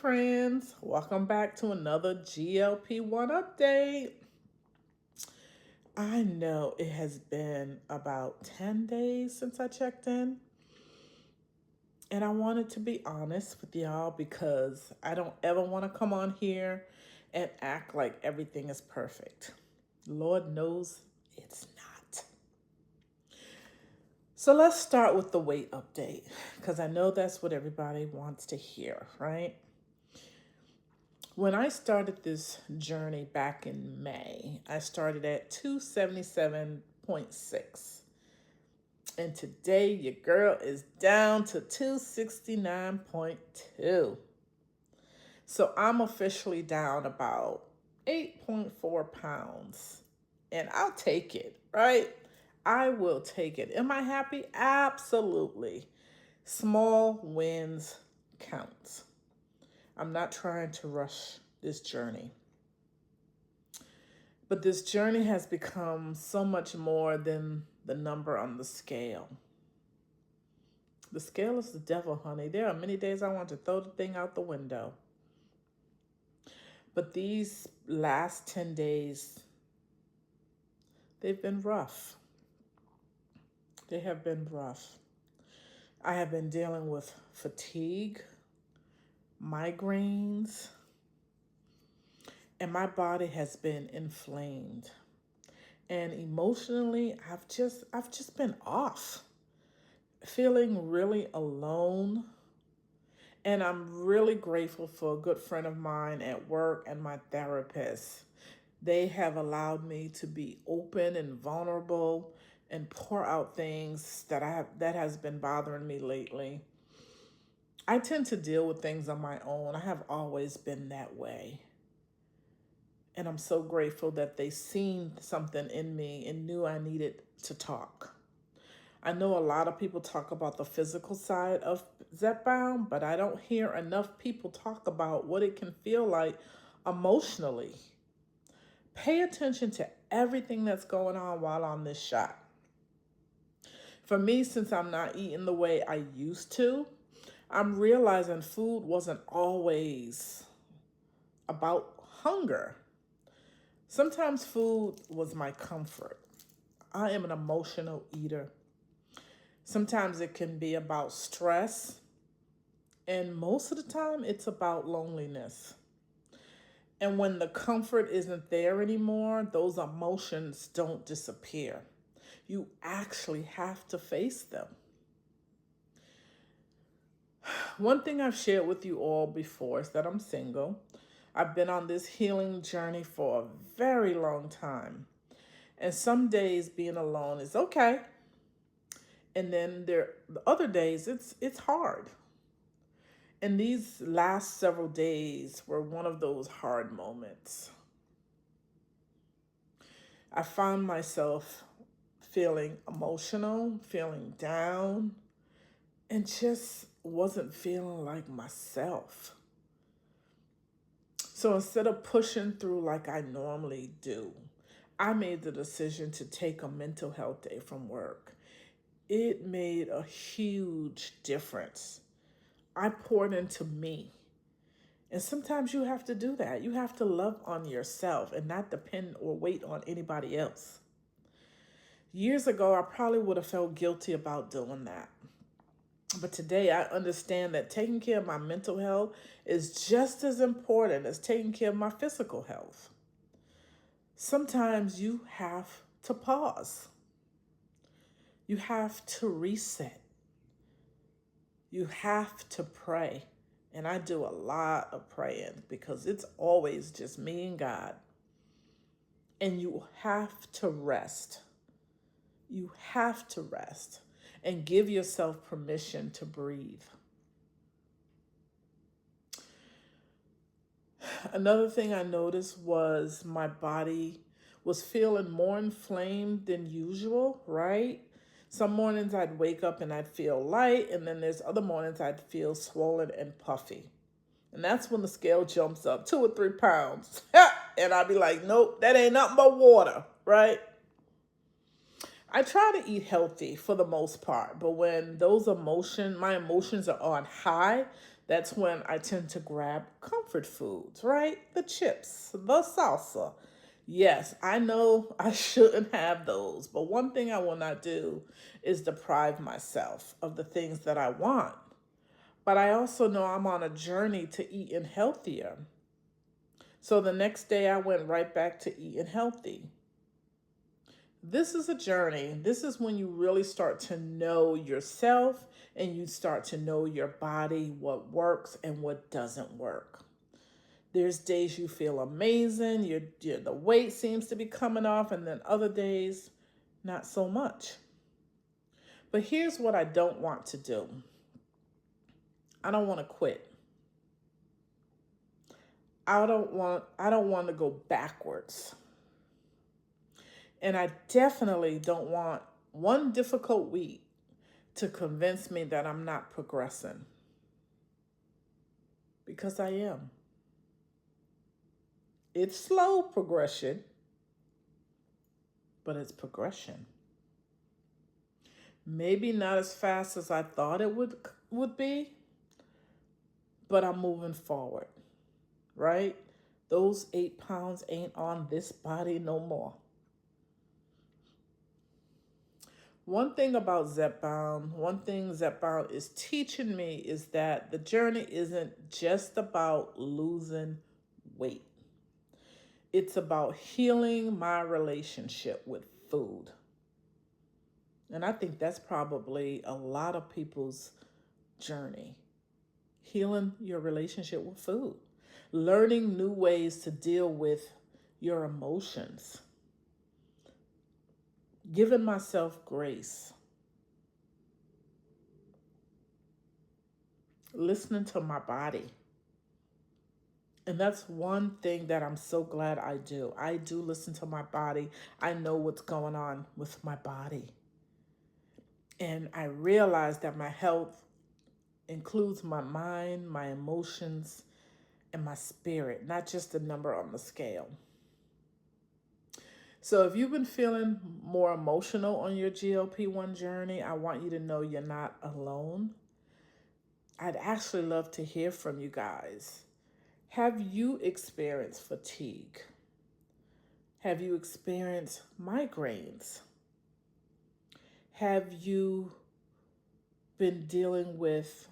friends. Welcome back to another GLP-1 update. I know it has been about 10 days since I checked in. And I wanted to be honest with y'all because I don't ever want to come on here and act like everything is perfect. Lord knows it's not. So let's start with the weight update because I know that's what everybody wants to hear, right? When I started this journey back in May, I started at 277.6. And today, your girl is down to 269.2. So I'm officially down about 8.4 pounds. And I'll take it, right? I will take it. Am I happy? Absolutely. Small wins count. I'm not trying to rush this journey. But this journey has become so much more than the number on the scale. The scale is the devil, honey. There are many days I want to throw the thing out the window. But these last 10 days, they've been rough. They have been rough. I have been dealing with fatigue, migraines, and my body has been inflamed. And emotionally, I've just been off, feeling really alone. And I'm really grateful for a good friend of mine at work and my therapist. They have allowed me to be open and vulnerable and pour out things that has been bothering me lately. I tend to deal with things on my own. I have always been that way. And I'm so grateful that they seen something in me and knew I needed to talk. I know a lot of people talk about the physical side of Zepbound, but I don't hear enough people talk about what it can feel like emotionally. Pay attention to everything that's going on while on this shot. For me, since I'm not eating the way I used to, I'm realizing food wasn't always about hunger. Sometimes food was my comfort. I am an emotional eater. Sometimes it can be about stress, and most of the time it's about loneliness. And when the comfort isn't there anymore, those emotions don't disappear. You actually have to face them. One thing I've shared with you all before is that I'm single. I've been on this healing journey for a very long time. And some days being alone is okay. And then the other days it's hard. And these last several days were one of those hard moments. I found myself feeling emotional, feeling down, and just wasn't feeling like myself. So instead of pushing through like I normally do, I made the decision to take a mental health day from work. It made a huge difference. I poured into me. And sometimes you have to do that. You have to love on yourself and not depend or wait on anybody else. Years ago, I probably would have felt guilty about doing that. But today, I understand that taking care of my mental health is just as important as taking care of my physical health. Sometimes you have to pause. You have to reset. You have to pray. And I do a lot of praying because it's always just me and God. And you have to rest. You have to rest and give yourself permission to breathe. Another thing I noticed was my body was feeling more inflamed than usual, right? Some mornings I'd wake up and I'd feel light, and then there's other mornings I'd feel swollen and puffy. And that's when the scale jumps up 2 or 3 pounds. And I'd be like, nope, that ain't nothing but water, right? I try to eat healthy for the most part, but when my emotions are on high, That's when I tend to grab comfort foods, right? The chips, the salsa. Yes, I know I shouldn't have those, but one thing I will not do is deprive myself of the things that I want. But I also know I'm on a journey to eating healthier. So the next day I went right back to eating healthy. This is a journey. This is when you really start to know yourself and you start to know your body, what works and what doesn't work. There's days you feel amazing, the weight seems to be coming off, and then other days, not so much. But here's what I don't want to do. I don't want to quit. I don't want to go backwards. And I definitely don't want one difficult week to convince me that I'm not progressing. Because I am. It's slow progression, but it's progression. Maybe not as fast as I thought it would be, but I'm moving forward, right? Those 8 pounds ain't on this body no more. One thing Zepbound is teaching me is that the journey isn't just about losing weight. It's about healing my relationship with food. And I think that's probably a lot of people's journey. Healing your relationship with food. Learning new ways to deal with your emotions. Giving myself grace. Listening to my body. And that's one thing that I'm so glad I do. I do listen to my body. I know what's going on with my body. And I realize that my health includes my mind, my emotions, and my spirit, not just the number on the scale. So if you've been feeling more emotional on your GLP-1 journey, I want you to know you're not alone. I'd actually love to hear from you guys. Have you experienced fatigue? Have you experienced migraines? Have you been dealing with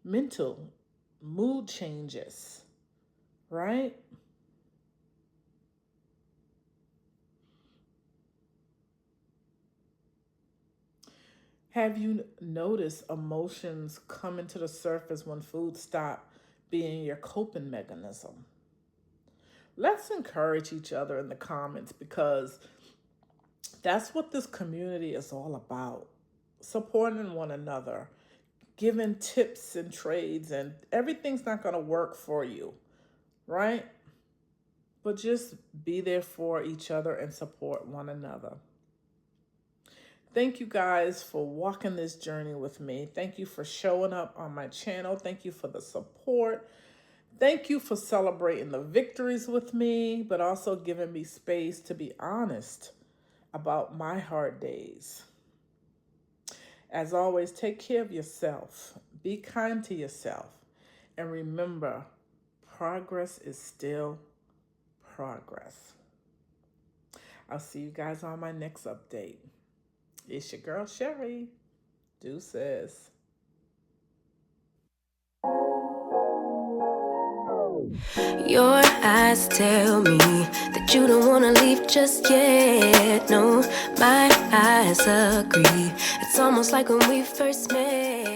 mental mood changes, right? Have you noticed emotions coming to the surface when food stop being your coping mechanism? Let's encourage each other in the comments because that's what this community is all about. Supporting one another, giving tips and trades, and everything's not going to work for you, right? But just be there for each other and support one another. Thank you guys for walking this journey with me. Thank you for showing up on my channel. Thank you for the support. Thank you for celebrating the victories with me, but also giving me space to be honest about my hard days. As always, take care of yourself. Be kind to yourself. And remember, progress is still progress. I'll see you guys on my next update. It's your girl, Cherie. Deuces. Your eyes tell me that you don't wanna leave just yet. No, my eyes agree. It's almost like when we first met.